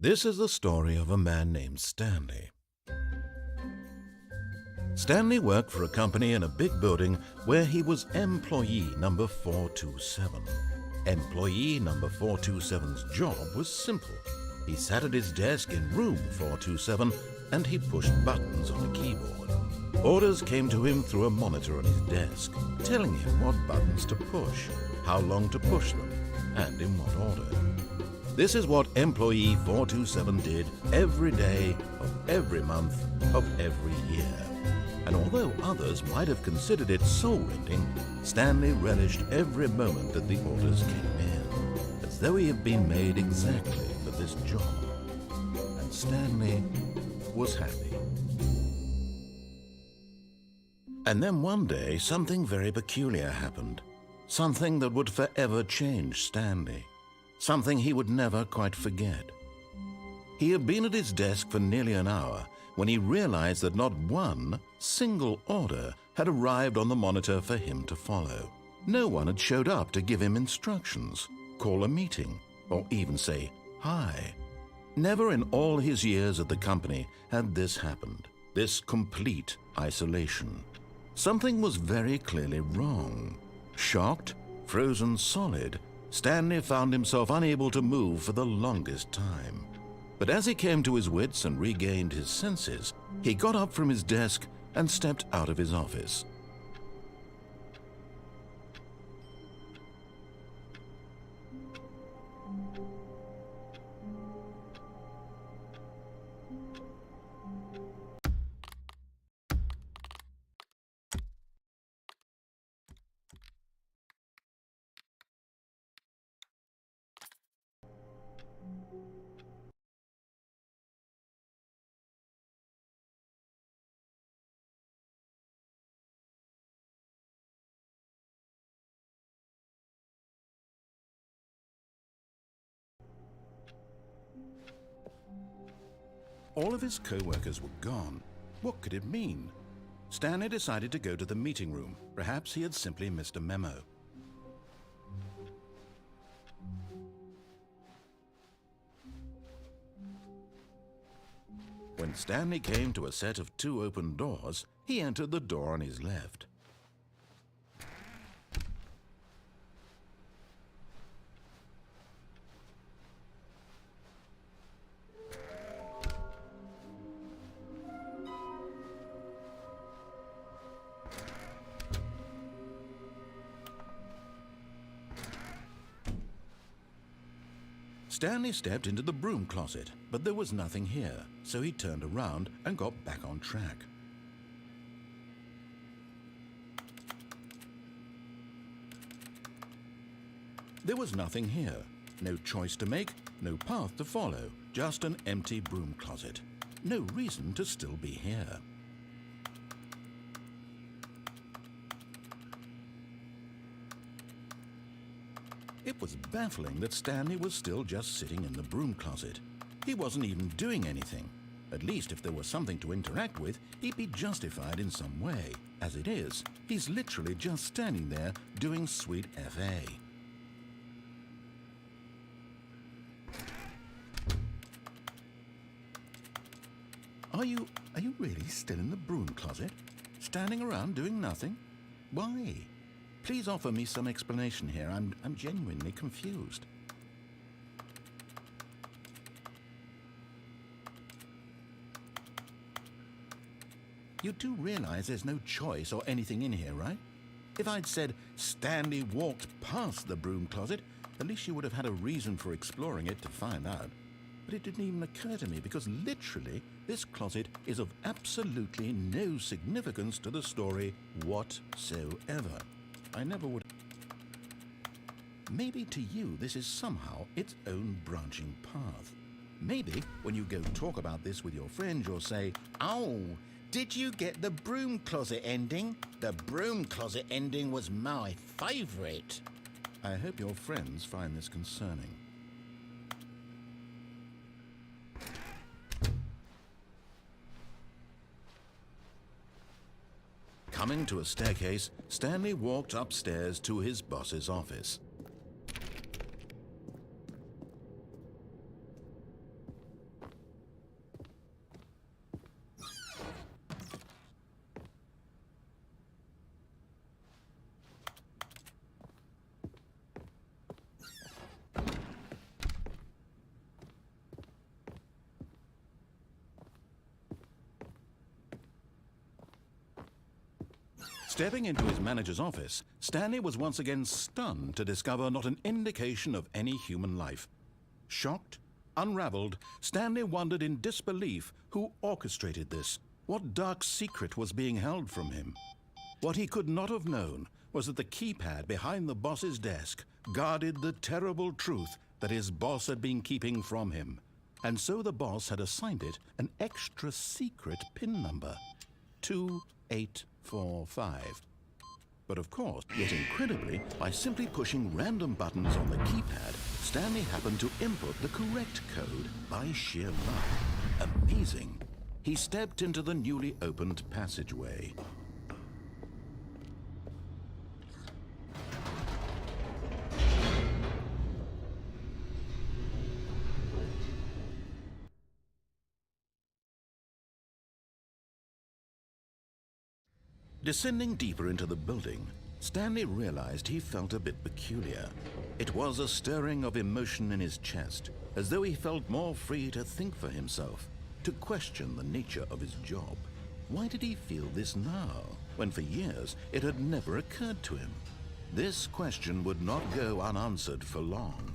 This is the story of a man named Stanley. Stanley worked for a company in a big building where he was employee number 427. Employee number 427's job was simple. He sat at his desk in room 427 and he pushed buttons on a keyboard. Orders came to him through a monitor on his desk, telling him what buttons to push, how long to push them, and in what order. This is what employee 427 did every day of every month of every year. And although others might have considered it soul-rending, Stanley relished every moment that the orders came in, as though he had been made exactly for this job. And Stanley was happy. And then one day, something very peculiar happened. Something that would forever change Stanley. Something he would never quite forget. He had been at his desk for nearly an hour when he realized that not one single order had arrived on the monitor for him to follow. No one had showed up to give him instructions, call a meeting, or even say hi. Never in all his years at the company had this happened, this complete isolation. Something was very clearly wrong. Shocked, frozen solid, Stanley found himself unable to move for the longest time. But as he came to his wits and regained his senses, he got up from his desk and stepped out of his office. All of his co-workers were gone. What could it mean? Stanley decided to go to the meeting room. Perhaps he had simply missed a memo. When Stanley came to a set of 2 open doors, he entered the door on his left. Stanley stepped into the broom closet, but there was nothing here, so he turned around and got back on track. There was nothing here, no choice to make, no path to follow, just an empty broom closet. No reason to still be here. It was baffling that Stanley was still just sitting in the broom closet. He wasn't even doing anything. At least if there was something to interact with, he'd be justified in some way. As it is, he's literally just standing there doing sweet FA. Are you really still in the broom closet? Standing around doing nothing? Why? Please offer me some explanation here. I'm genuinely confused. You do realize there's no choice or anything in here, right? If I'd said Stanley walked past the broom closet, at least you would have had a reason for exploring it to find out. But it didn't even occur to me because literally this closet is of absolutely no significance to the story whatsoever. I never would. Maybe to you this is somehow its own branching path. Maybe when you go talk about this with your friends you'll say, "Oh, did you get the broom closet ending? The broom closet ending was my favorite." I hope your friends find this concerning. Coming to a staircase, Stanley walked upstairs to his boss's office. Stepping into his manager's office, Stanley was once again stunned to discover not an indication of any human life. Shocked, unraveled, Stanley wondered in disbelief who orchestrated this. What dark secret was being held from him? What he could not have known was that the keypad behind the boss's desk guarded the terrible truth that his boss had been keeping from him. And so the boss had assigned it an extra secret PIN number, 2845. But of course, yet incredibly, by simply pushing random buttons on the keypad, Stanley happened to input the correct code by sheer luck. Amazing. He stepped into the newly opened passageway. Descending deeper into the building, Stanley realized he felt a bit peculiar. It was a stirring of emotion in his chest, as though he felt more free to think for himself, to question the nature of his job. Why did he feel this now, when for years it had never occurred to him? This question would not go unanswered for long.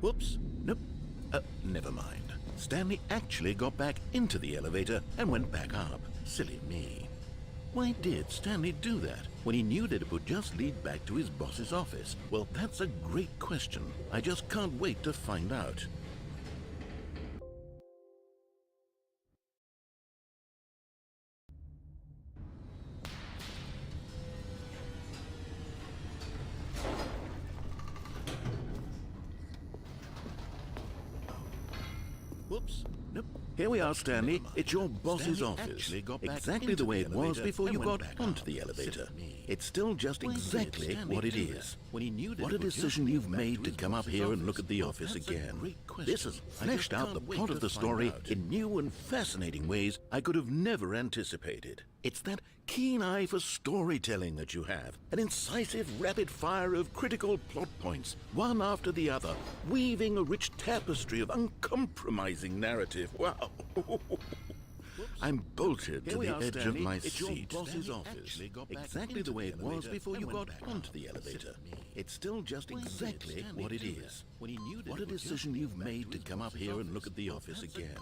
Whoops. Nope. Never mind. Stanley actually got back into the elevator and went back up. Silly me. Why did Stanley do that when he knew that it would just lead back to his boss's office? Well, that's a great question. I just can't wait to find out. Whoops. Nope. Here we are, Stanley. It's your boss's office. Exactly the way it was before you got onto the elevator. It's still just exactly what it is. What a decision you've made to come up here and look at the office again. This has fleshed out the plot of the story in new and fascinating ways I could have never anticipated. It's that keen eye for storytelling that you have, an incisive rapid fire of critical plot points, one after the other, weaving a rich tapestry of uncompromising narrative. Wow. I'm bolted to the edge of my seat. Boss's office. Exactly the way it was before you got onto the elevator. It's still just exactly what it is. What a decision you've made to come up here and look at the office again.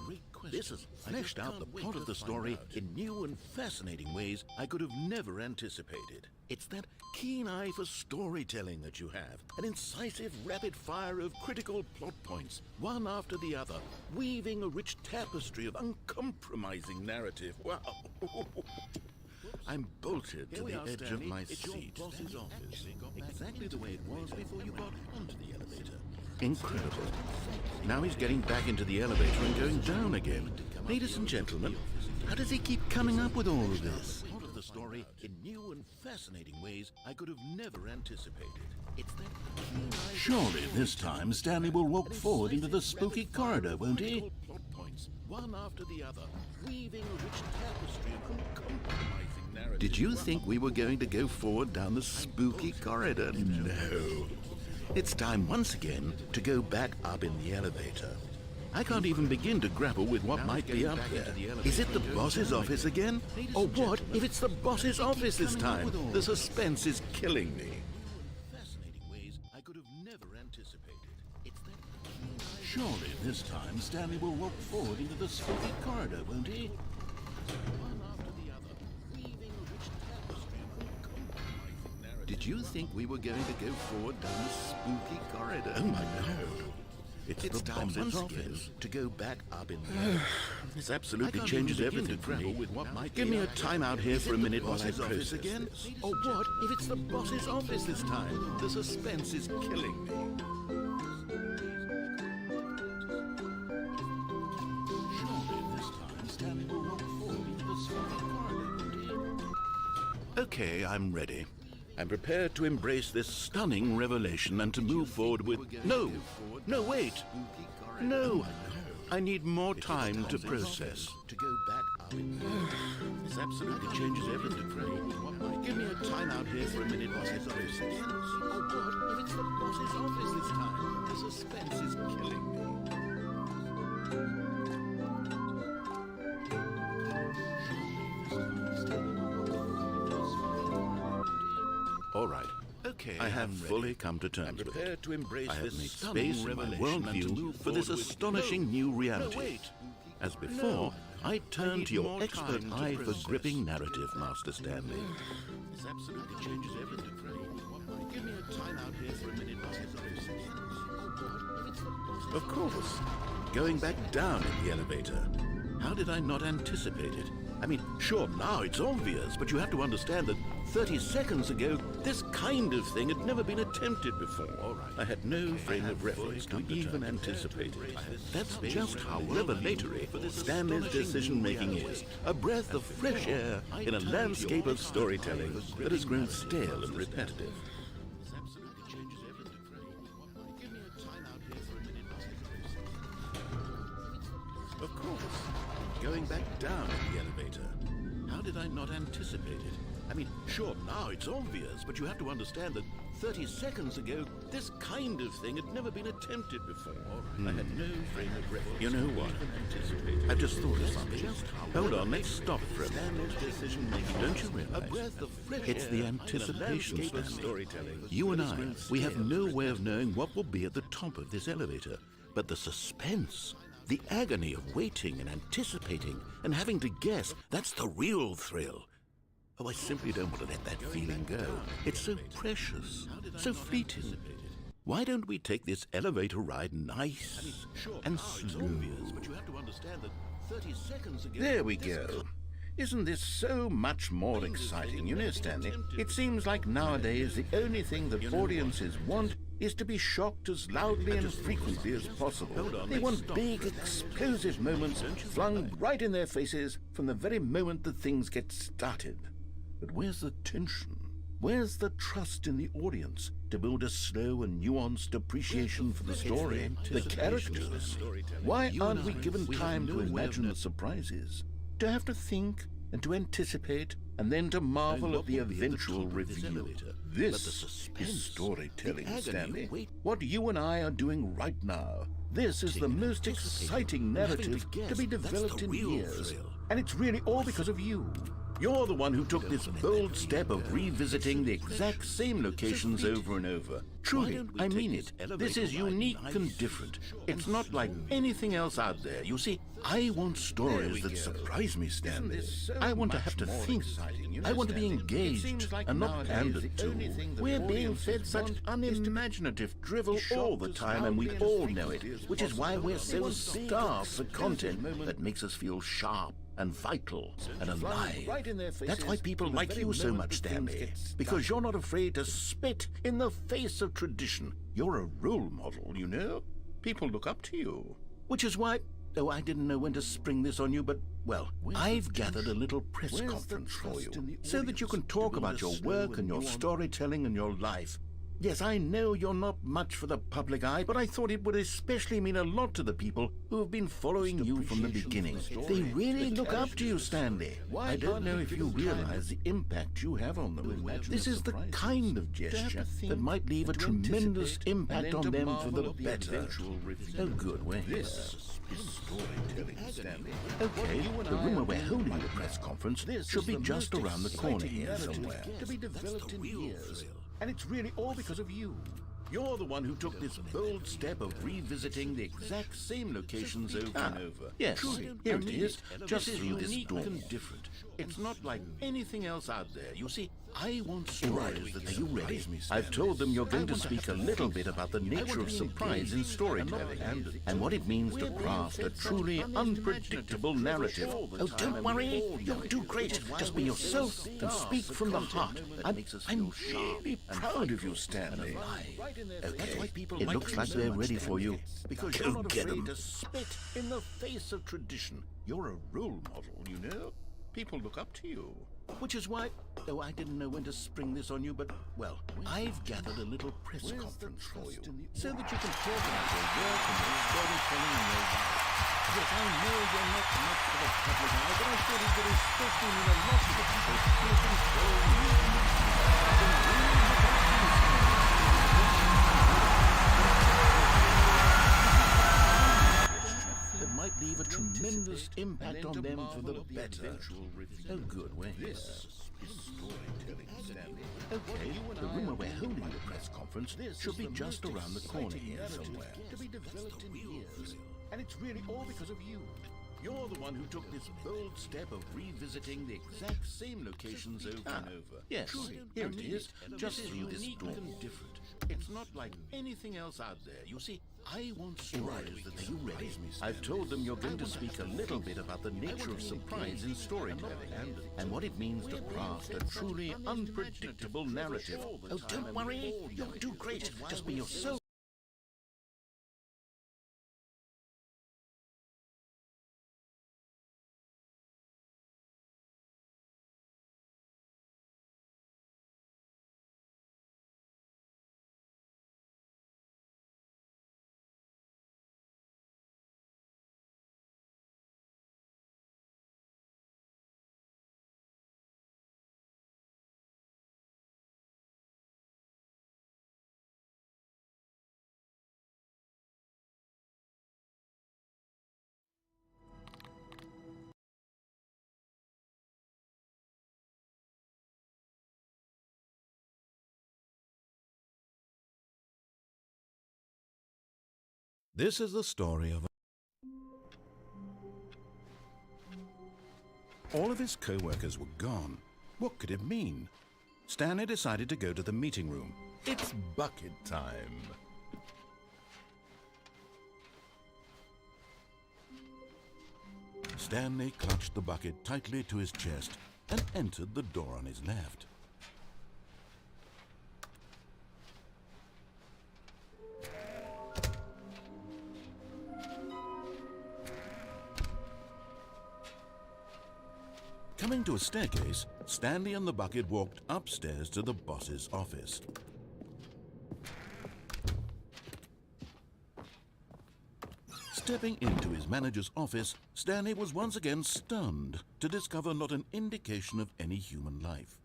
This has fleshed out the plot of the story in new and fascinating ways I could have never anticipated. It's that keen eye for storytelling that you have, an incisive rapid fire of critical plot points, one after the other, weaving a rich tapestry of uncompromising narrative. Wow. I'm bolted to the edge of my seat. Boss's office. Exactly the way it was before you got onto the elevator. Incredible. Now he's getting back into the elevator and going down again. Ladies and gentlemen, how does he keep coming up with all of this? story in new and fascinating ways I could have never anticipated. It's that surely this time Stanley will walk forward into the spooky corridor, won't he? Plot points, one after the other, weaving a rich tapestry of uncompromising narrative. Did you think we were going to go forward down the spooky corridor? No. It's time once again to go back up in the elevator. I can't even begin to grapple with what might be up there. Is it the boss's office again? Or what if it's the boss's office this time? The suspense is killing me. Fascinating ways I could have never anticipated. It's that surely this time Stanley will walk forward into the spooky corridor, won't he? One after the other, weaving a rich tapestry of uncompromising narrative. Did you think we were going to go forward down the spooky corridor? Oh my no. It's time once again to go back up in there. This absolutely changes everything for me. Give me a time out here for a minute while I process again. Or what if it's the boss's office this time? The suspense is killing me. Surely this time Stanley will walk forward into the spooky corridor. Okay, I'm ready. I'm prepared to embrace this stunning revelation and to move forward with... No, wait. No, I need more time to process. To go back up in this absolutely changes everything for me. Give me a time out here for a minute while I process. Oh, what if it's the boss's office this time? The suspense is killing me. All right. Okay, I have fully come to terms with it. To embrace I have made space in my worldview for this astonishing new reality. As before, I turn to your expert eye for gripping narrative, Master Stanley. This absolutely changes everything for me. Give me a time out here for a minute. Of course. Going back down in the elevator. How did I not anticipate it? I mean, sure, now it's obvious, but you have to understand that 30 seconds ago, this kind of thing had never been attempted before. All right. I had no frame of reference to even anticipate it. That's just how revelatory Stanley's decision-making is. A breath of fresh air in a landscape of storytelling that has grown stale and repetitive. This absolutely changes everything for me. Give me a time out here for a minute. Of course. Going back down in the elevator. How did I not anticipate it? I mean, sure, now it's obvious, but you have to understand that 30 seconds ago, this kind of thing had never been attempted before. I had no frame of reference. You know what? I've just thought of something. Hold on, let's stop for a minute. Don't you realize? It's the anticipation, Stanley. You and I, we have no way of knowing what will be at the top of this elevator, but the suspense, the agony of waiting and anticipating and having to guess, that's the real thrill. Oh, I simply don't want to let that feeling go. It's so precious, so fleeting. Why don't we take this elevator ride nice and slow? There we go. Isn't this so much more exciting? You know, Stanley, it seems like nowadays the only thing that audiences want is to be shocked as loudly and frequently as possible. They want big, explosive moments flung right in their faces from the very moment that things get started. But where's the tension? Where's the trust in the audience to build a slow and nuanced appreciation for the story, the characters? Why aren't we given time to imagine the surprises? To have to think and to anticipate and then to marvel at the eventual reveal. This is storytelling, Stanley. What you and I are doing right now. This is the most exciting narrative to be developed in years. And it's really all because of you. You're the one who took this bold step of revisiting the exact same locations over and over. Truly, I mean it. This is unique and different. It's not like anything else out there. You see, I want stories that surprise me, Stanley. I want to have to think. I want to be engaged and not pandered to. We're being fed such unimaginative drivel all the time, and we all know it, which is why we're so starved for content that makes us feel sharp and vital and alive. That's why people like you so much, Stanley, because you're not afraid to spit in the face of tradition. You're a role model, you know? People look up to you. Which is why... Oh, I didn't know when to spring this on you, but, well, I've gathered a little press conference for you, so that you can talk about your work and your storytelling and your life. Yes, I know you're not much for the public eye, but I thought it would especially mean a lot to the people who have been following you from the beginning. They really look up to you, Stanley. I don't know if you realize the impact you have on them. This is the kind of gesture that might leave a tremendous impact on them for the better. Oh, good, we're here. Storytelling, Stanley. Okay, the room where we're holding the press conference should be just around the corner here somewhere. To be developed in years. And it's really all because of you. You're the one who took this bold step of revisiting the exact same locations over and over. Yes, here it is, just through this door. And different. It's not like anything else out there. You see, I want stories that are you ready? I've told them you're going to speak a little bit about the nature of surprise in storytelling and what it means to craft a truly unpredictable narrative. Oh, don't worry. You'll do great. Just be yourself and speak from the heart. I'm really proud of you, Stanley. Okay, it looks like they're ready for you. Because you're not afraid to spit in the face of tradition. You're a role model, you know? People look up to you. Which is why, though I didn't know when to spring this on you, but, well, I've gathered a little press conference for you, so that you can talk about your work and your storytelling and your life. Yes, I know you're not much for the public eye, but I thought it would especially mean a lot to the people who have been following you from the beginning. That might leave a tremendous impact on them for the better. Oh, good, we're here. Storytelling, Stanley. Okay, the room where we're holding the press conference should be just around the corner here somewhere. To be developed in years. And it's really all because of you. You're the one who took this bold step of revisiting the exact same locations over and over. Yes, here it is, just through this door. And different. It's not like anything else out there. You see, I want stories that are you ready? I've told them you're going to speak a little bit about the nature of surprise in storytelling and what it means to craft a truly unpredictable narrative. Oh, don't worry. You'll do great. Just be yourself. This is the story of all of his co-workers were gone. What could it mean? Stanley decided to go to the meeting room. It's bucket time. Stanley clutched the bucket tightly to his chest and entered the door on his left. Coming to a staircase, Stanley and the bucket walked upstairs to the boss's office. Stepping into his manager's office, Stanley was once again stunned to discover not an indication of any human life.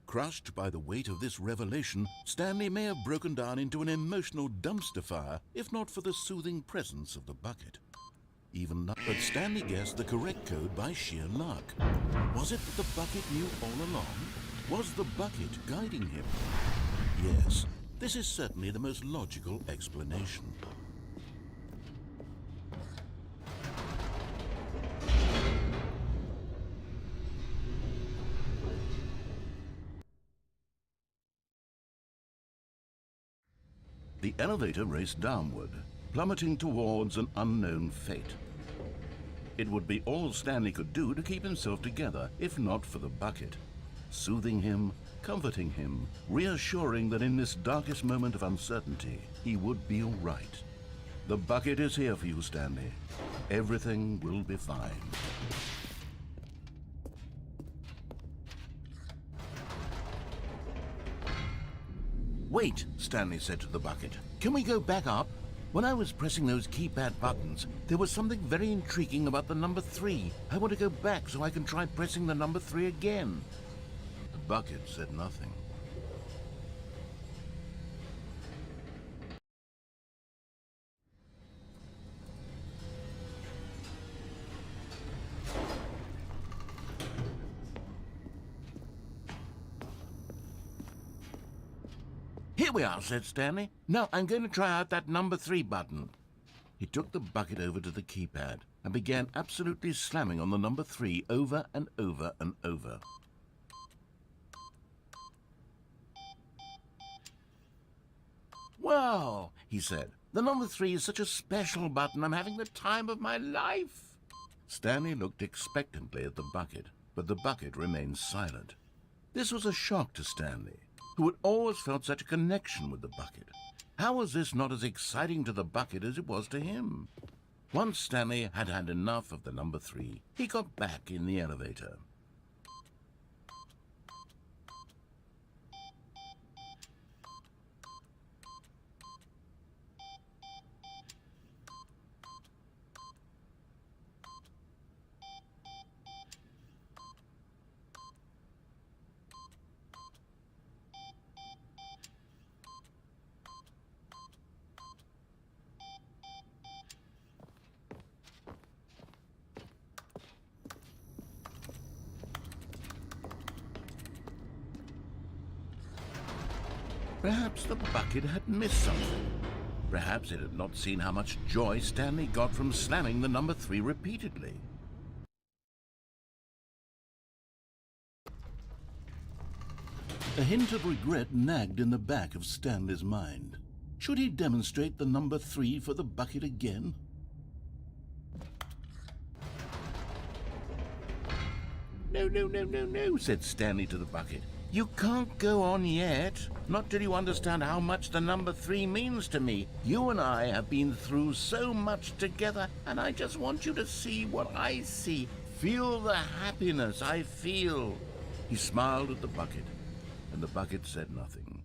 Crushed by the weight of this revelation, Stanley may have broken down into an emotional dumpster fire if not for the soothing presence of the bucket. But Stanley guessed the correct code by sheer luck. Was it that the bucket knew all along? Was the bucket guiding him? Yes, this is certainly the most logical explanation. The elevator raced downward, plummeting towards an unknown fate. It would be all Stanley could do to keep himself together, if not for the bucket. Soothing him, comforting him, reassuring that in this darkest moment of uncertainty, he would be all right. The bucket is here for you, Stanley. Everything will be fine. Wait, Stanley said to the bucket. Can we go back up? When I was pressing those keypad buttons, there was something very intriguing about the number 3. I want to go back so I can try pressing the number 3 again. The bucket said nothing. Here we are, said Stanley. Now I'm going to try out that number 3 button. He took the bucket over to the keypad and began absolutely slamming on the number 3 over and over and over. Wow, he said. The number 3 is such a special button. I'm having the time of my life. Stanley looked expectantly at the bucket, but the bucket remained silent. This was a shock to Stanley, who had always felt such a connection with the bucket. How was this not as exciting to the bucket as it was to him? Once Stanley had had enough of the number 3, he got back in the elevator. Perhaps the bucket had missed something. Perhaps it had not seen how much joy Stanley got from slamming the number 3 repeatedly. A hint of regret nagged in the back of Stanley's mind. Should he demonstrate the number 3 for the bucket again? No, said Stanley to the bucket. You can't go on yet, not till you understand how much the number 3 means to me. You and I have been through so much together, and I just want you to see what I see. Feel the happiness I feel. He smiled at the bucket, and the bucket said nothing.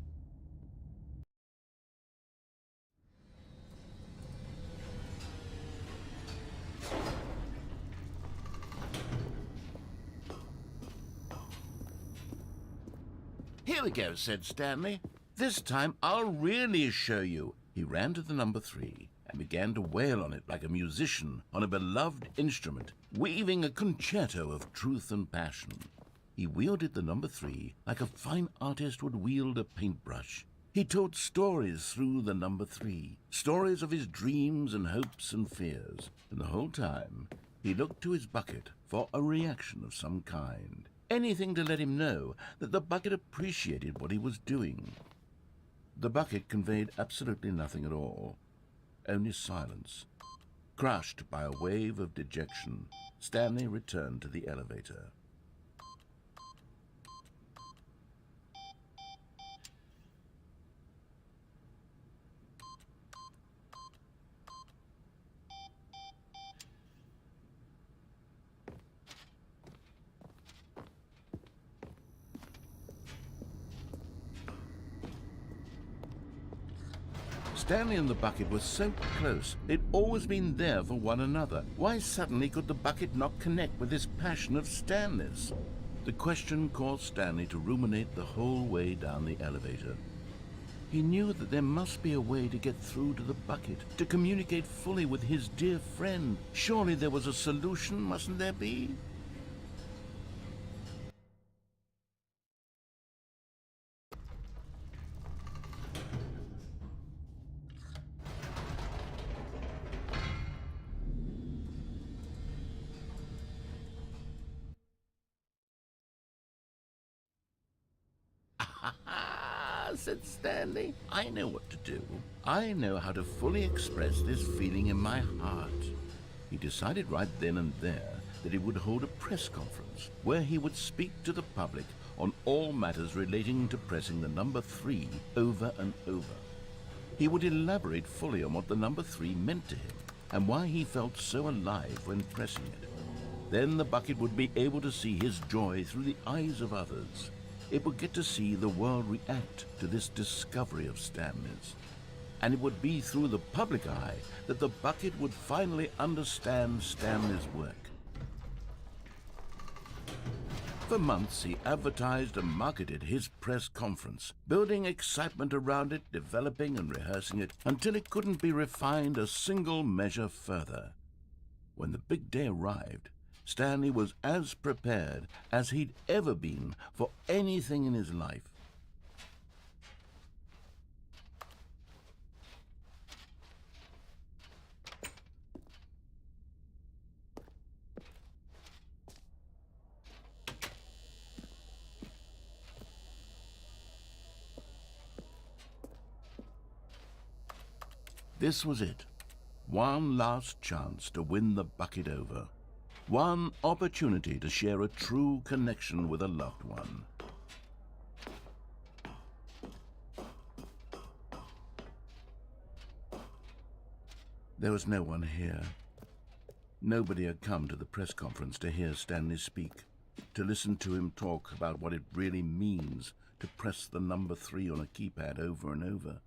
Here we go, said Stanley. This time I'll really show you. He ran to the number 3 and began to wail on it like a musician on a beloved instrument, weaving a concerto of truth and passion. He wielded the number 3 like a fine artist would wield a paintbrush. He told stories through the number 3, stories of his dreams and hopes and fears, and the whole time he looked to his bucket for a reaction of some kind. Anything to let him know that the bucket appreciated what he was doing. The bucket conveyed absolutely nothing at all, only silence. Crushed by a wave of dejection, Stanley returned to the elevator. Stanley and the bucket were so close. They'd always been there for one another. Why suddenly could the bucket not connect with this passion of Stanley's? The question caused Stanley to ruminate the whole way down the elevator. He knew that there must be a way to get through to the bucket, to communicate fully with his dear friend. Surely there was a solution, mustn't there be? Said Stanley. I know what to do. I know how to fully express this feeling in my heart. He decided right then and there that he would hold a press conference where he would speak to the public on all matters relating to pressing the number 3 over and over. He would elaborate fully on what the number 3 meant to him and why he felt so alive when pressing it. Then the bucket would be able to see his joy through the eyes of others. It would get to see the world react to this discovery of Stanley's. And it would be through the public eye that the bucket would finally understand Stanley's work. For months, he advertised and marketed his press conference, building excitement around it, developing and rehearsing it, until it couldn't be refined a single measure further. When the big day arrived, Stanley was as prepared as he'd ever been for anything in his life. This was it. One last chance to win the bucket over. One opportunity to share a true connection with a loved one. There was no one here. Nobody had come to the press conference to hear Stanley speak, to listen to him talk about what it really means to press the number 3 on a keypad over and over.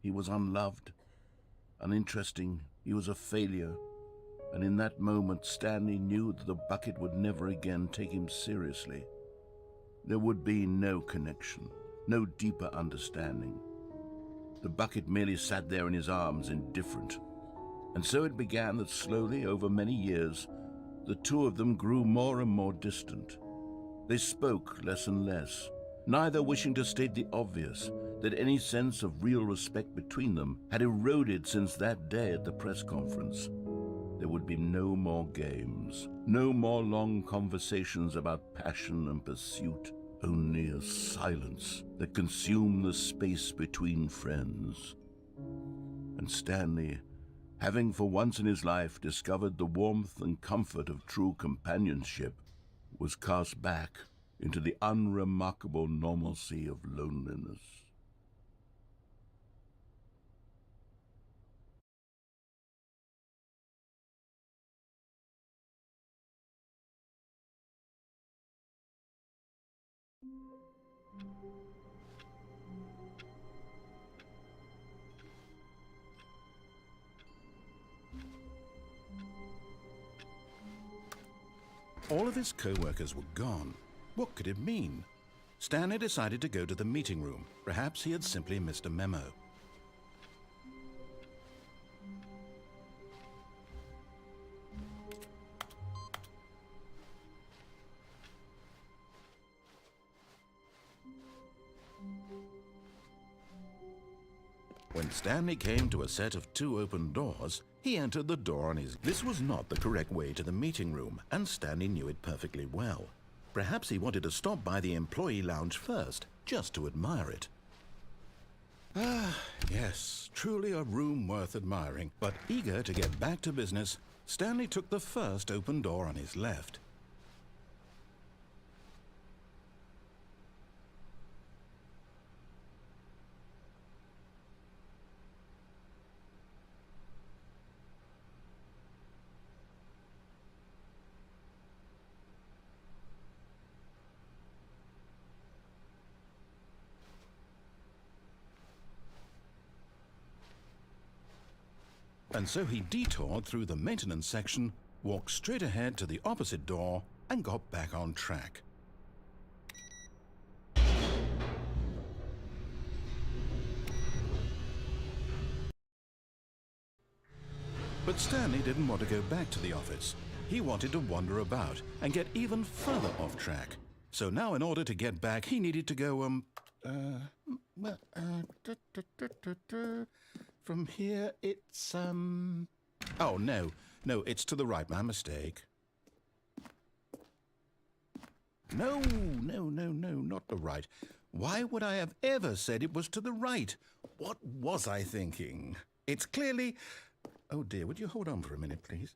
He was unloved, uninteresting, he was a failure, and in that moment Stanley knew that the bucket would never again take him seriously. There would be no connection, no deeper understanding. The bucket merely sat there in his arms, indifferent. And so it began that slowly, over many years, the two of them grew more and more distant. They spoke less and less, neither wishing to state the obvious, that any sense of real respect between them had eroded since that day at the press conference. There would be no more games, no more long conversations about passion and pursuit, only a silence that consumed the space between friends. And Stanley, having for once in his life discovered the warmth and comfort of true companionship, was cast back into the unremarkable normalcy of loneliness. All of his co-workers were gone. What could it mean? Stanley decided to go to the meeting room. Perhaps he had simply missed a memo. When Stanley came to a set of 2 open doors, he entered the door on his... This was not the correct way to the meeting room, and Stanley knew it perfectly well. Perhaps he wanted to stop by the employee lounge first, just to admire it. Ah, yes, truly a room worth admiring. But eager to get back to business, Stanley took the first open door on his left. And so he detoured through the maintenance section, walked straight ahead to the opposite door, and got back on track. But Stanley didn't want to go back to the office. He wanted to wander about and get even further off track. So now in order to get back, he needed to go, from here, it's, Oh, no, it's to the right, my mistake. No, not the right. Why would I have ever said it was to the right? What was I thinking? It's clearly... Oh, dear, would you hold on for a minute, please?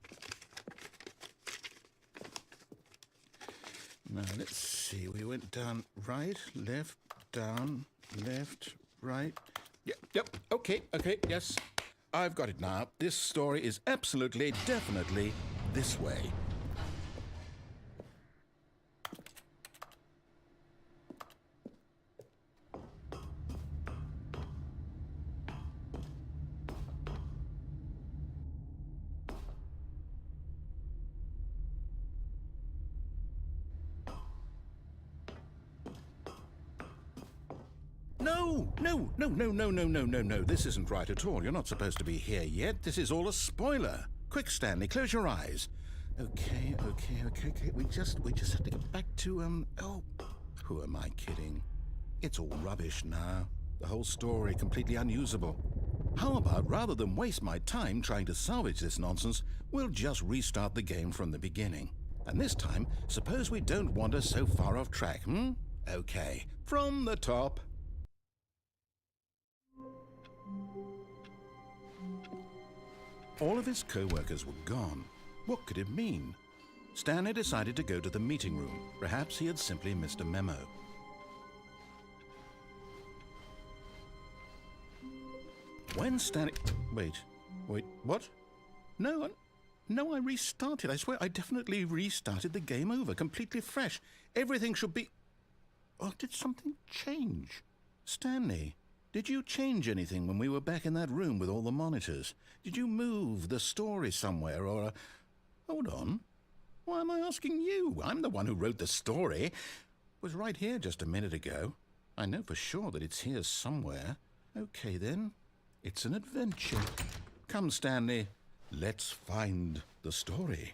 Now, let's see. We went down right, left, down, left, right, Yep, okay, yes. I've got it now. This story is absolutely, definitely this way. No. This isn't right at all. You're not supposed to be here yet. This is all a spoiler. Quick, Stanley, close your eyes. Okay. We just have to get back to, oh, who am I kidding? It's all rubbish now. The whole story completely unusable. How about, rather than waste my time trying to salvage this nonsense, we'll just restart the game from the beginning. And this time, suppose we don't wander so far off track, Okay, from the top. All of his co-workers were gone. What could it mean? Stanley decided to go to the meeting room. Perhaps he had simply missed a memo. When Stanley... Wait, what? No, I restarted. I swear I definitely restarted the game over, completely fresh. Everything should be... Oh, did something change? Stanley, did you change anything when we were back in that room with all the monitors? Did you move the story somewhere or... Hold on. Why am I asking you? I'm the one who wrote the story. It was right here just a minute ago. I know for sure that it's here somewhere. Okay, then. It's an adventure. Come, Stanley. Let's find the story.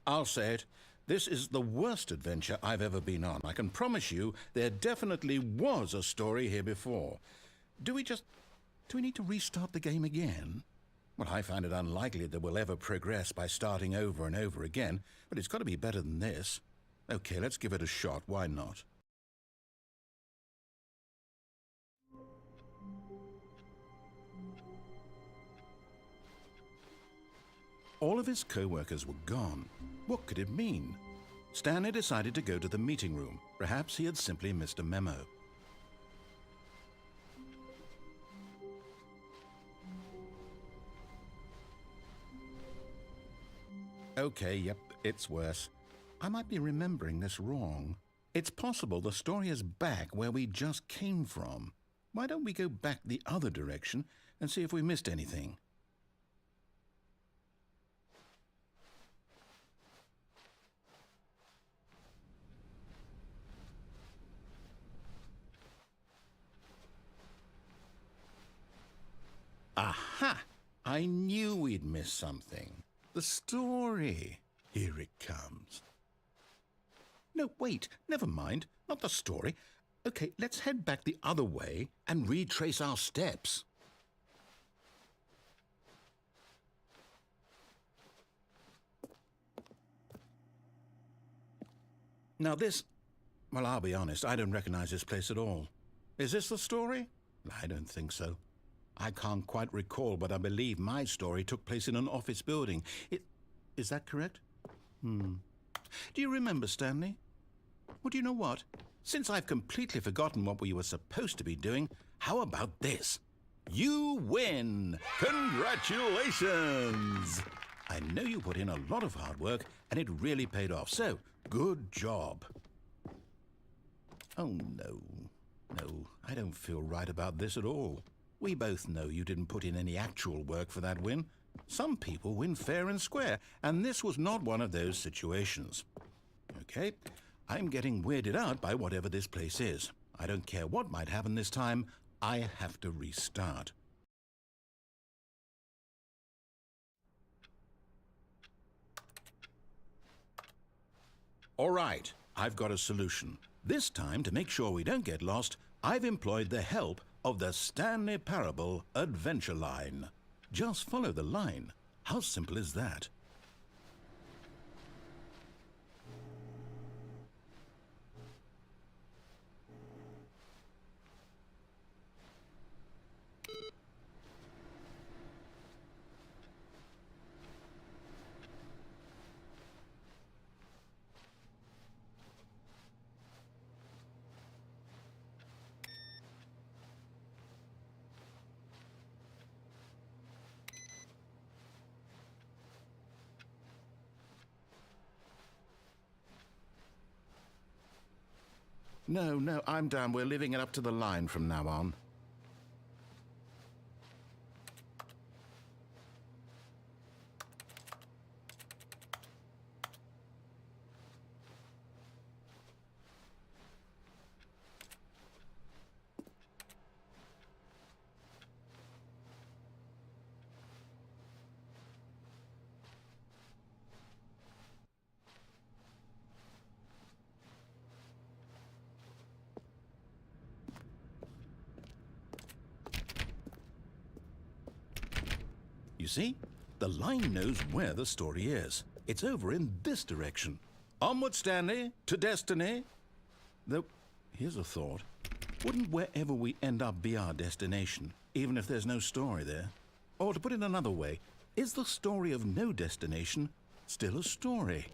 I'll say it. This is the worst adventure I've ever been on. I can promise you there definitely was a story here before. Do we need to restart the game again? Well, I find it unlikely that we'll ever progress by starting over and over again, but it's got to be better than this. Okay, let's give it a shot. Why not? All of his co-workers were gone. What could it mean? Stanley decided to go to the meeting room. Perhaps he had simply missed a memo. Okay, yep, it's worse. I might be remembering this wrong. It's possible the story is back where we just came from. Why don't we go back the other direction and see if we missed anything? Aha! I knew we'd miss something. The story. Here it comes. No, wait, never mind. Not the story. Okay, let's head back the other way and retrace our steps. Now this... Well, I'll be honest, I don't recognize this place at all. Is this the story? I don't think so. I can't quite recall, but I believe my story took place in an office building. Is that correct? Do you remember, Stanley? Well, do you know what? Since I've completely forgotten what we were supposed to be doing, how about this? You win! Congratulations! I know you put in a lot of hard work, and it really paid off, so good job. Oh, no, I don't feel right about this at all. We both know you didn't put in any actual work for that win. Some people win fair and square, and this was not one of those situations. Okay, I'm getting weirded out by whatever this place is. I don't care what might happen this time. I have to restart. All right, I've got a solution. This time, to make sure we don't get lost, I've employed the help of the Stanley Parable Adventure Line. Just follow the line. How simple is that? No, I'm down. We're leaving it up to the line from now on. You see, the line knows where the story is. It's over in this direction. Onward, Stanley, to destiny. Though, here's a thought. Wouldn't wherever we end up be our destination, even if there's no story there? Or to put it another way, is the story of no destination still a story?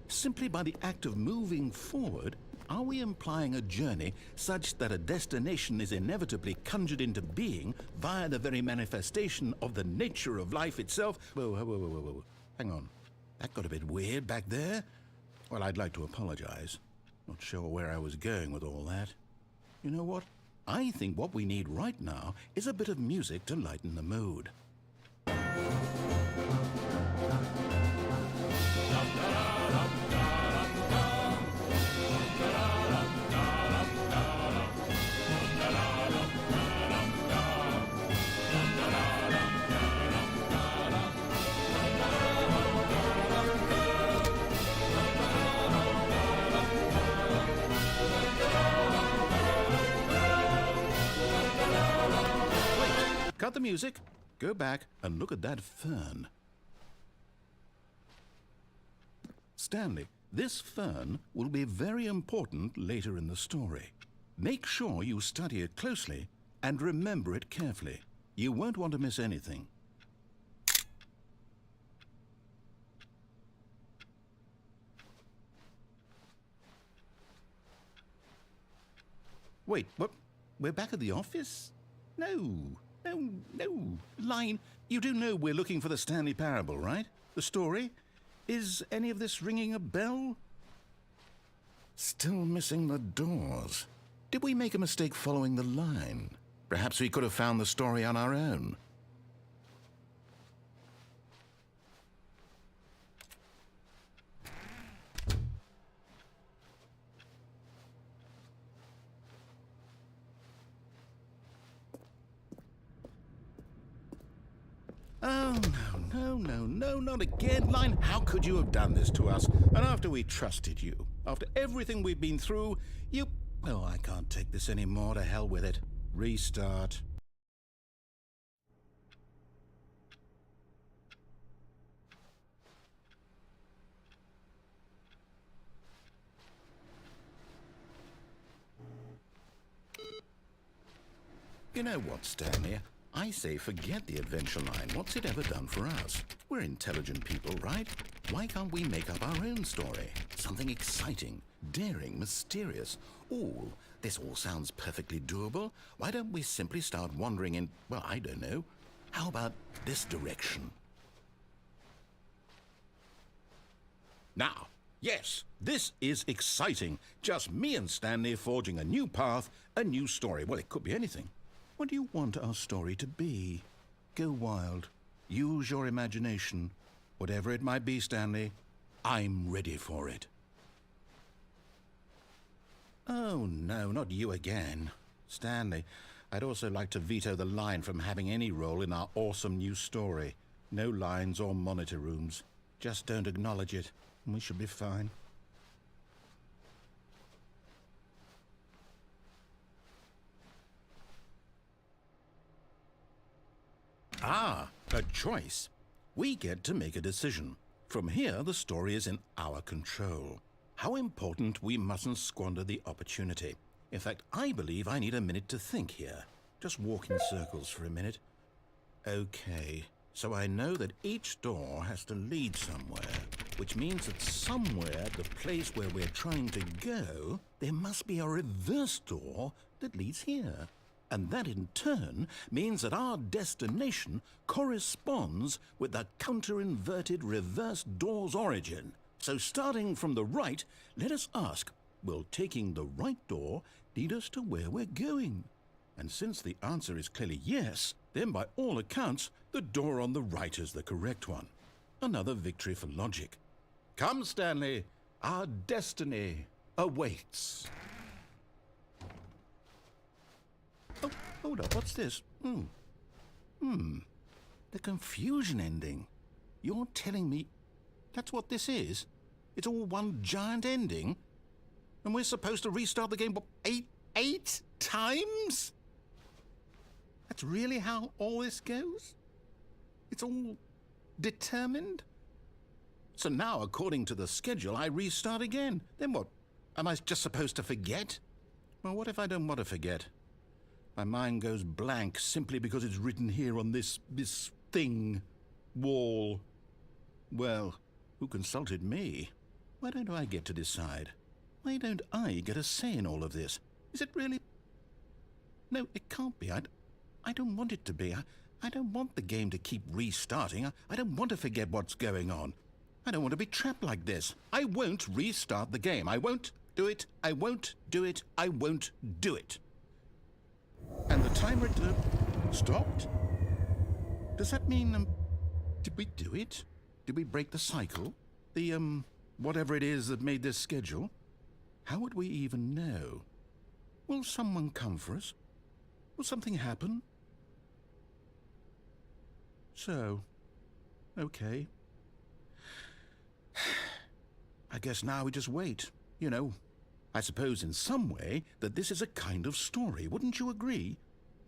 Simply by the act of moving forward, are we implying a journey such that a destination is inevitably conjured into being via the very manifestation of the nature of life itself? Whoa. Hang on. That got a bit weird back there. Well, I'd like to apologize. Not sure where I was going with all that. You know what? I think what we need right now is a bit of music to lighten the mood. Cut the music, go back and look at that fern. Stanley, this fern will be very important later in the story. Make sure you study it closely and remember it carefully. You won't want to miss anything. Wait, what? We're back at the office? No. Line, you do know we're looking for the Stanley Parable, right? The story? Is any of this ringing a bell? Still missing the doors. Did we make a mistake following the line? Perhaps we could have found the story on our own. Oh, no, not again. Line, how could you have done this to us? And after we trusted you, after everything we've been through, you... Oh, I can't take this anymore. To hell with it. Restart. You know what, Stanley? I say forget the adventure line. What's it ever done for us? We're intelligent people, right? Why can't we make up our own story? Something exciting, daring, mysterious. Ooh, this all sounds perfectly doable. Why don't we simply start wandering in, well, I don't know. How about this direction? Now, yes, this is exciting. Just me and Stanley forging a new path, a new story. Well, it could be anything. What do you want our story to be? Go wild. Use your imagination. Whatever it might be, Stanley, I'm ready for it. Oh, no, not you again. Stanley, I'd also like to veto the line from having any role in our awesome new story. No lines or monitor rooms. Just don't acknowledge it, and we should be fine. Ah, a choice. We get to make a decision. From here, the story is in our control. How important we mustn't squander the opportunity. In fact, I believe I need a minute to think here. Just walk in circles for a minute. Okay, so I know that each door has to lead somewhere, which means that somewhere at the place where we're trying to go, there must be a reverse door that leads here. And that in turn means that our destination corresponds with the counter-inverted reverse door's origin. So starting from the right, let us ask, will taking the right door lead us to where we're going? And since the answer is clearly yes, then by all accounts, the door on the right is the correct one. Another victory for logic. Come, Stanley, our destiny awaits. Oh, hold up, what's this? The confusion ending. You're telling me that's what this is? It's all one giant ending? And we're supposed to restart the game, what, eight times? That's really how all this goes? It's all determined? So now, according to the schedule, I restart again. Then what? Am I just supposed to forget? Well, what if I don't want to forget? My mind goes blank simply because it's written here on this thing, wall. Well, who consulted me? Why don't I get to decide? Why don't I get a say in all of this? Is it really? No, it can't be. I don't want it to be. I don't want the game to keep restarting. I don't want to forget what's going on. I don't want to be trapped like this. I won't restart the game. I won't do it. I won't do it. I won't do it. And the timer stopped? Does that mean, did we do it? Did we break the cycle? The, whatever it is that made this schedule? How would we even know? Will someone come for us? Will something happen? So, okay. I guess now we just wait, you know. I suppose in some way that this is a kind of story, wouldn't you agree?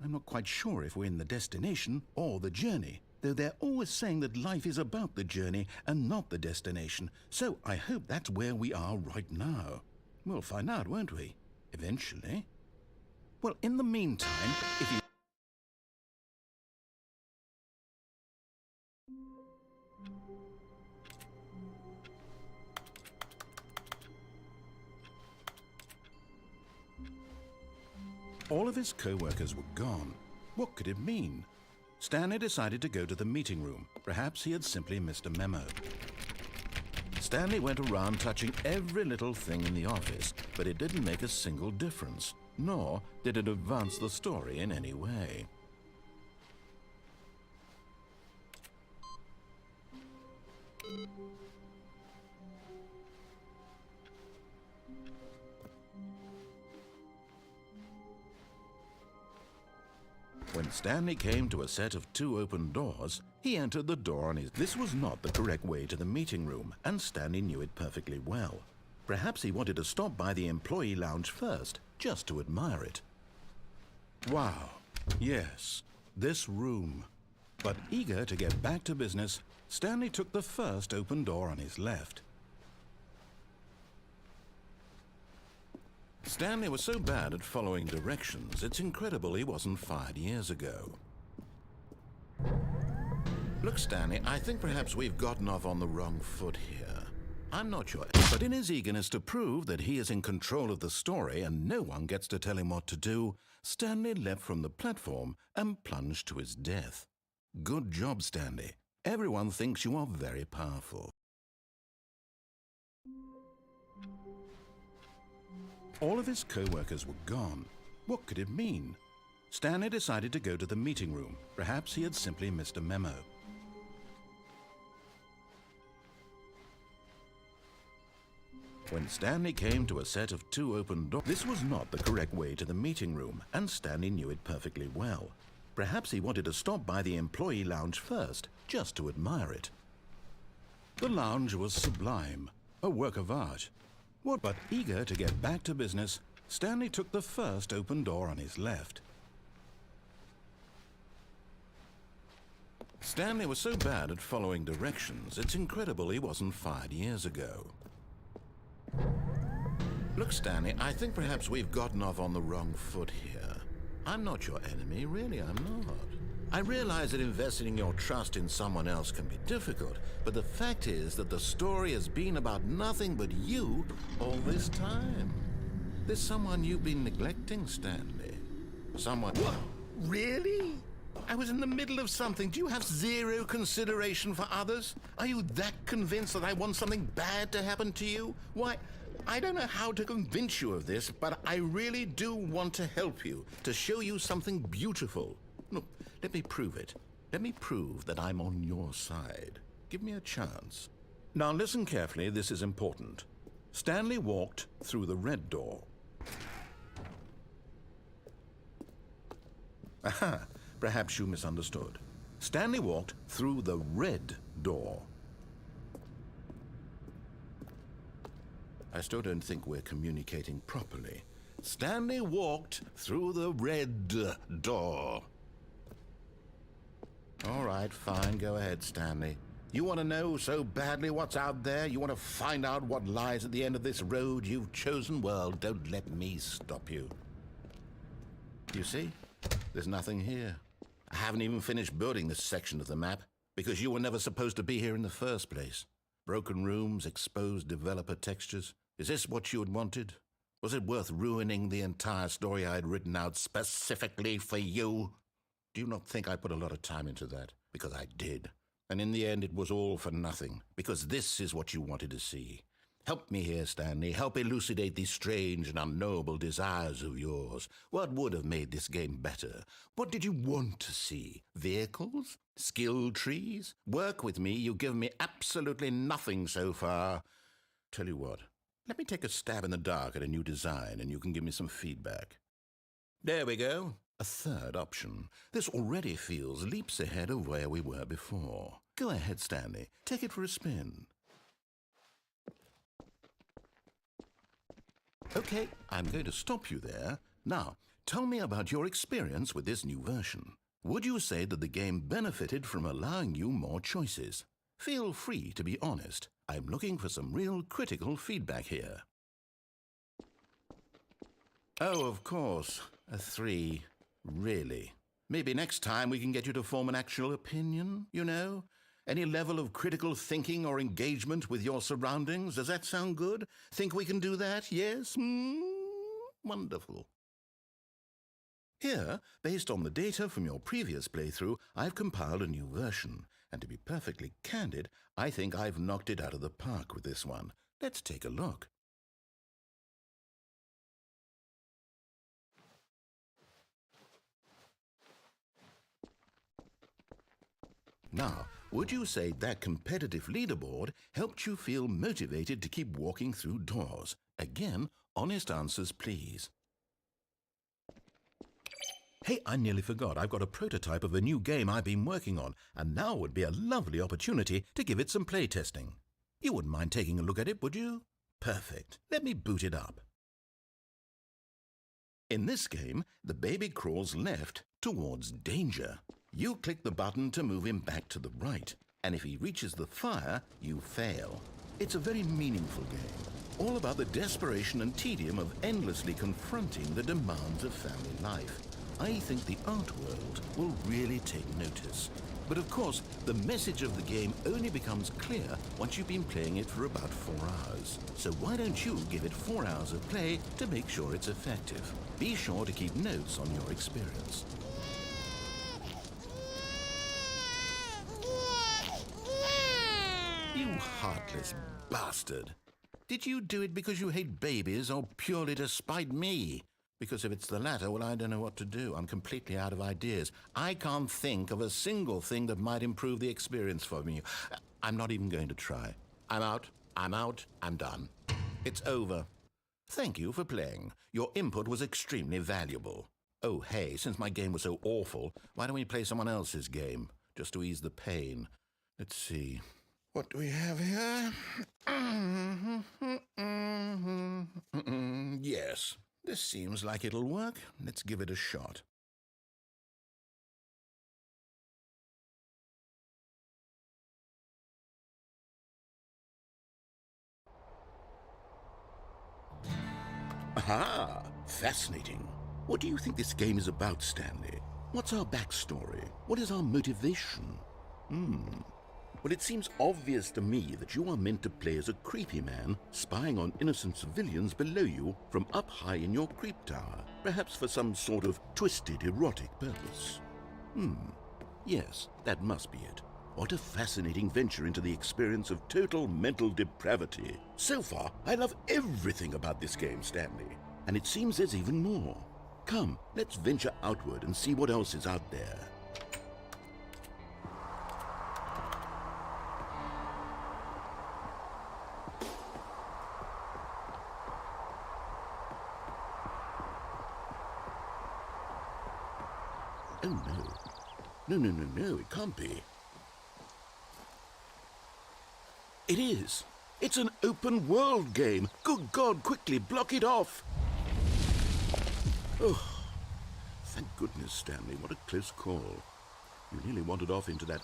I'm not quite sure if we're in the destination or the journey, though they're always saying that life is about the journey and not the destination, so I hope that's where we are right now. We'll find out, won't we? Eventually. Well, in the meantime, if you... All of his co-workers were gone. What could it mean? Stanley decided to go to the meeting room. Perhaps he had simply missed a memo. Stanley went around touching every little thing in the office, but it didn't make a single difference, nor did it advance the story in any way. When Stanley came to a set of 2 open doors, he entered the door on his... This was not the correct way to the meeting room, and Stanley knew it perfectly well. Perhaps he wanted to stop by the employee lounge first, just to admire it. Wow, yes, this room. But eager to get back to business, Stanley took the first open door on his left. Stanley was so bad at following directions, it's incredible he wasn't fired years ago. Look, Stanley, I think perhaps we've gotten off on the wrong foot here. I'm not sure, but in his eagerness to prove that he is in control of the story and no one gets to tell him what to do, Stanley leapt from the platform and plunged to his death. Good job, Stanley. Everyone thinks you are very powerful. All of his co-workers were gone. What could it mean? Stanley decided to go to the meeting room. Perhaps he had simply missed a memo. When Stanley came to a set of 2 open doors, this was not the correct way to the meeting room, and Stanley knew it perfectly well. Perhaps he wanted to stop by the employee lounge first, just to admire it. The lounge was sublime, a work of art. But eager to get back to business, Stanley took the first open door on his left. Stanley was so bad at following directions, it's incredible he wasn't fired years ago. Look, Stanley, I think perhaps we've gotten off on the wrong foot here. I'm not your enemy, really, I'm not. I realize that investing your trust in someone else can be difficult, but the fact is that the story has been about nothing but you all this time. There's someone you've been neglecting, Stanley. Someone... What? Really? I was in the middle of something. Do you have zero consideration for others? Are you that convinced that I want something bad to happen to you? Why, I don't know how to convince you of this, but I really do want to help you, to show you something beautiful. Look, let me prove it. Let me prove that I'm on your side. Give me a chance. Now listen carefully, this is important. Stanley walked through the red door. Aha, perhaps you misunderstood. Stanley walked through the red door. I still don't think we're communicating properly. Stanley walked through the red door. All right, fine, go ahead, Stanley. You want to know so badly what's out there? You want to find out what lies at the end of this road you've chosen? Well, don't let me stop you. You see? There's nothing here. I haven't even finished building this section of the map because you were never supposed to be here in the first place. Broken rooms, exposed developer textures. Is this what you had wanted? Was it worth ruining the entire story I had written out specifically for you? Do you not think I put a lot of time into that? Because I did. And in the end, it was all for nothing. Because this is what you wanted to see. Help me here, Stanley. Help elucidate these strange and unknowable desires of yours. What would have made this game better? What did you want to see? Vehicles? Skill trees? Work with me. You've given me absolutely nothing so far. Tell you what. Let me take a stab in the dark at a new design, and you can give me some feedback. There we go. A third option. This already feels leaps ahead of where we were before. Go ahead, Stanley. Take it for a spin. Okay, I'm going to stop you there. Now, tell me about your experience with this new version. Would you say that the game benefited from allowing you more choices? Feel free to be honest. I'm looking for some real critical feedback here. Oh, of course. A 3. Really? Maybe next time we can get you to form an actual opinion, you know? Any level of critical thinking or engagement with your surroundings? Does that sound good? Think we can do that? Yes? Wonderful. Here, based on the data from your previous playthrough, I've compiled a new version. And to be perfectly candid, I think I've knocked it out of the park with this one. Let's take a look. Now, would you say that competitive leaderboard helped you feel motivated to keep walking through doors? Again, honest answers, please. Hey, I nearly forgot. I've got a prototype of a new game I've been working on, and now would be a lovely opportunity to give it some playtesting. You wouldn't mind taking a look at it, would you? Perfect. Let me boot it up. In this game, the baby crawls left towards danger. You click the button to move him back to the right, and if he reaches the fire, you fail. It's a very meaningful game, all about the desperation and tedium of endlessly confronting the demands of family life. I think the art world will really take notice. But of course, the message of the game only becomes clear once you've been playing it for about 4 hours. So why don't you give it 4 hours of play to make sure it's effective? Be sure to keep notes on your experience. You heartless bastard. Did you do it because you hate babies or purely to spite me? Because if it's the latter, well, I don't know what to do. I'm completely out of ideas. I can't think of a single thing that might improve the experience for me. I'm not even going to try. I'm out, I'm done. It's over. Thank you for playing. Your input was extremely valuable. Oh, hey, since my game was so awful, why don't we play someone else's game, just to ease the pain? Let's see. What do we have here? Yes, this seems like it'll work. Let's give it a shot. Aha! Fascinating. What do you think this game is about, Stanley? What's our backstory? What is our motivation? Well, it seems obvious to me that you are meant to play as a creepy man spying on innocent civilians below you from up high in your creep tower, perhaps for some sort of twisted erotic purpose. Yes, that must be it. What a fascinating venture into the experience of total mental depravity. So far, I love everything about this game, Stanley. And it seems there's even more. Come, let's venture outward and see what else is out there. Oh no. No, it can't be. It is. It's an open world game. Good God, quickly block it off. Oh, thank goodness, Stanley. What a close call. You nearly wandered off into that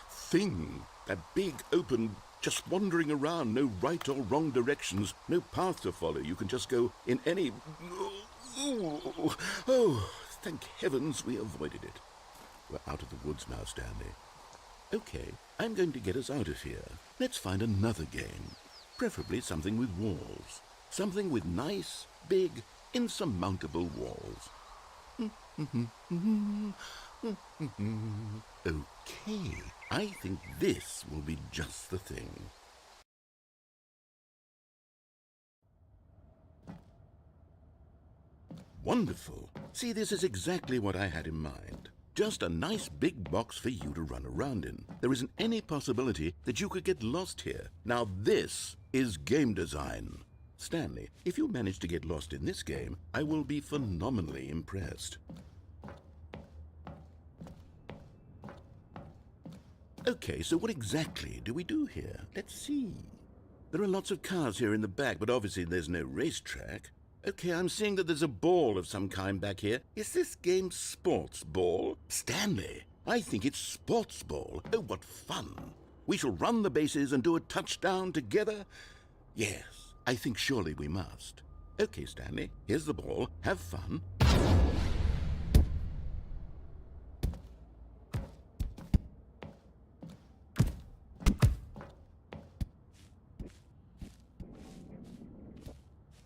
thing. That big, open, just wandering around. No right or wrong directions. No path to follow. You can just go in any... Oh, thank heavens we avoided it. We're out of the woods now, Stanley. Okay, I'm going to get us out of here. Let's find another game. Preferably something with walls. Something with nice, big, insurmountable walls. Okay, I think this will be just the thing. Wonderful. See, this is exactly what I had in mind. Just a nice big box for you to run around in. There isn't any possibility that you could get lost here. Now this is game design. Stanley, if you manage to get lost in this game, I will be phenomenally impressed. Okay, so what exactly do we do here? Let's see. There are lots of cars here in the back, but obviously there's no racetrack. Okay, I'm seeing that there's a ball of some kind back here. Is this game sports ball? Stanley, I think it's sports ball. Oh, what fun. We shall run the bases and do a touchdown together? Yes, I think surely we must. Okay, Stanley, here's the ball. Have fun.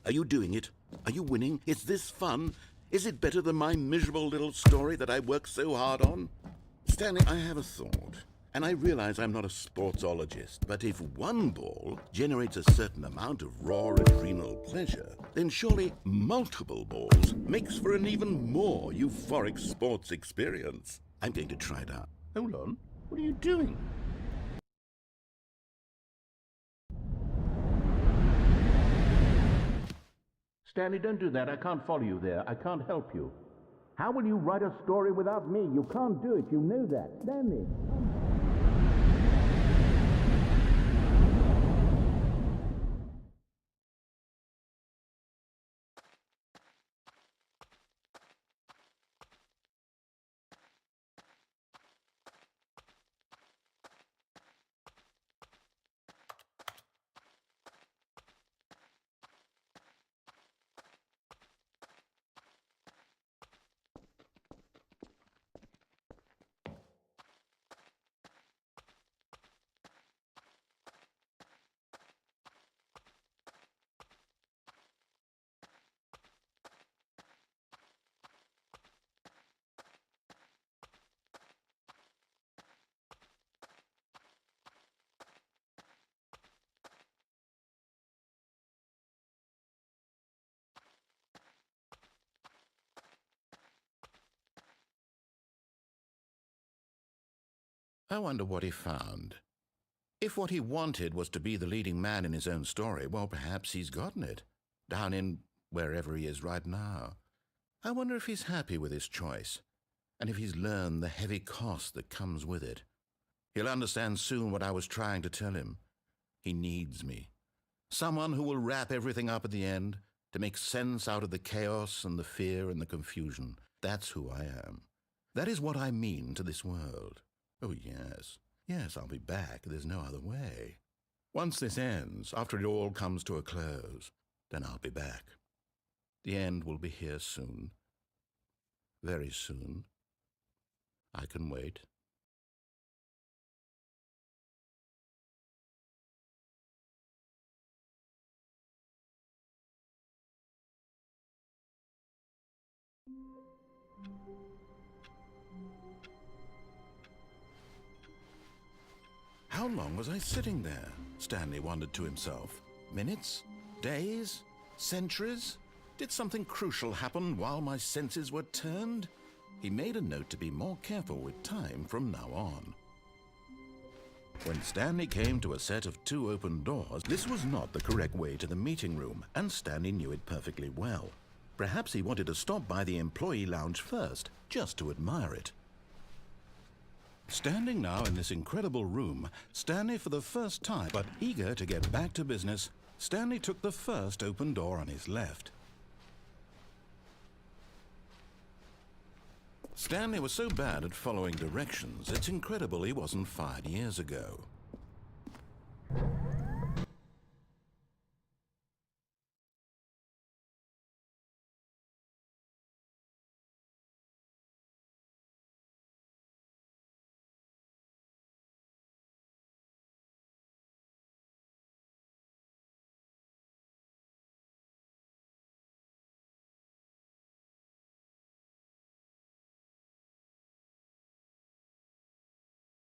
Are you doing it? Are you winning? Is this fun? Is it better than my miserable little story that I worked so hard on? Stanley, I have a thought. And I realize I'm not a sportsologist, but if one ball generates a certain amount of raw adrenal pleasure, then surely multiple balls makes for an even more euphoric sports experience. I'm going to try it out. Hold on. What are you doing? Stanley, don't do that. I can't follow you there. I can't help you. How will you write a story without me? You can't do it. You know that. Stanley. I wonder what he found. If what he wanted was to be the leading man in his own story, well, perhaps he's gotten it, down in wherever he is right now. I wonder if he's happy with his choice, and if he's learned the heavy cost that comes with it. He'll understand soon what I was trying to tell him. He needs me. Someone who will wrap everything up at the end, to make sense out of the chaos and the fear and the confusion. That's who I am. That is what I mean to this world. Oh, yes. Yes, I'll be back. There's no other way. Once this ends, after it all comes to a close, then I'll be back. The end will be here soon. Very soon. I can wait. How long was I sitting there? Stanley wondered to himself. Minutes? Days? Centuries? Did something crucial happen while my senses were turned? He made a note to be more careful with time from now on. When Stanley came to a set of 2 open doors, this was not the correct way to the meeting room, and Stanley knew it perfectly well. Perhaps he wanted to stop by the employee lounge first, just to admire it. Standing now in this incredible room, Stanley for the first time, but eager to get back to business, Stanley took the first open door on his left. Stanley was so bad at following directions, it's incredible he wasn't fired years ago.